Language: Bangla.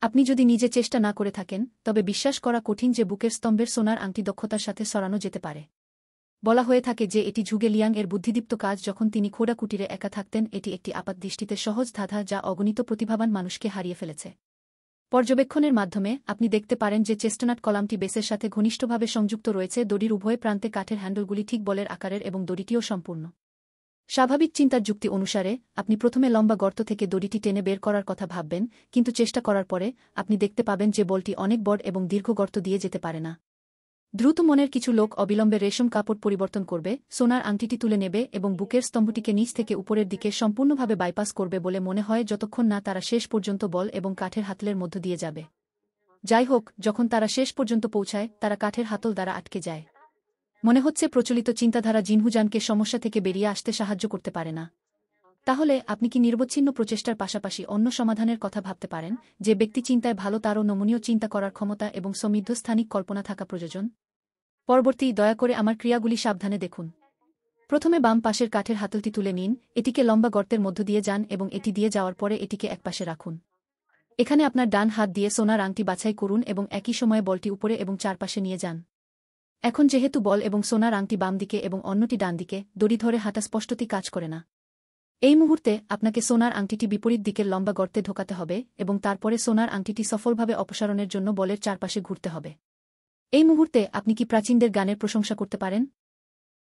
আপনি যদি নিজে চেষ্টা না করে থাকেন তবে বিশ্বাস করা কঠিন যে বুকের স্তম্ভের সোনার আংটি দক্ষতার সাথে সরানো যেতে পারে। বলা হয়ে থাকে যে এটি ঝুগে লিয়াং এর বুদ্ধিদীপ্ত কাজ যখন তিনি খোড়া কুটিরে একা থাকতেন। এটি একটি আপাতদৃষ্টিতে সহজ ধাঁধা যা অগণিত প্রতিভাবান মানুষকে হারিয়ে ফেলেছে। পর্যবেক্ষণের মাধ্যমে আপনি দেখতে পারেন যে চেস্টনাট কলামটি বেসের সাথে ঘনিষ্ঠভাবে সংযুক্ত রয়েছে। দড়ির উভয় প্রান্তে কাঠের হ্যান্ডলগুলি ঠিক বলের আকারের এবং দড়িটিও সম্পূর্ণ স্বাভাবিক। চিন্তার যুক্তি অনুসারে আপনি প্রথমে লম্বা গর্ত থেকে দড়িটি টেনে বের করার কথা ভাববেন, কিন্তু চেষ্টা করার পরে আপনি দেখতে পাবেন যে বলটি অনেক বড় এবং দীর্ঘ গর্ত দিয়ে যেতে পারে না। দ্রুত মনের কিছু লোক অবিলম্বে রেশম কাপড় পরিবর্তন করবে, সোনার আংটিটি তুলে নেবে এবং বুকের স্তম্ভটিকে নিচ থেকে উপরের দিকে সম্পূর্ণভাবে বাইপাস করবে বলে মনে হয় যতক্ষণ না তারা শেষ পর্যন্ত বল এবং কাঠের হাতলের মধ্য দিয়ে যাবে। যাই হোক, যখন তারা শেষ পর্যন্ত পৌঁছায় তারা কাঠের হাতল দ্বারা আটকে যায়। মনে হচ্ছে প্রচলিত চিন্তাধারা জিনহুজানকে সমস্যা থেকে বেরিয়ে আসতে সাহায্য করতে পারে না। তাহলে আপনি কি নিরবচ্ছিন্ন প্রচেষ্টার পাশাপাশি অন্য সমাধানের কথা ভাবতে পারেন? যে ব্যক্তি চিন্তায় ভালো তারও নমনীয় চিন্তা করার ক্ষমতা এবং সমৃদ্ধ স্থানিক কল্পনা থাকা প্রয়োজন। পরবর্তী, দয়া করে আমার ক্রিয়াগুলি সাবধানে দেখুন। প্রথমে বাম পাশের কাঠের হাতলটি তুলে নিন, এটিকে লম্বা গর্তের মধ্য দিয়ে যান এবং এটি দিয়ে যাওয়ার পরে এটিকে একপাশে রাখুন। এখানে আপনার ডান হাত দিয়ে সোনার আংটি বাছাই করুন এবং একই সময়ে বলটি উপরে এবং চারপাশে নিয়ে যান। এখন যেহেতু বল এবং সোনার আংটি বাম দিকে এবং অন্যটি ডান দিকে, দড়ি ধরে হাঁটা স্পষ্টতই কাজ করে না। এই মুহূর্তে আপনাকে সোনার আংটিটি বিপরীত দিকের লম্বা গর্তে ঢোকাতে হবে এবং তারপরে সোনার আংটিটি সফলভাবে অপসারণের জন্য বলের চারপাশে ঘুরতে হবে। এই মুহূর্তে আপনি কি প্রাচীনদের গানের প্রশংসা করতে পারেন?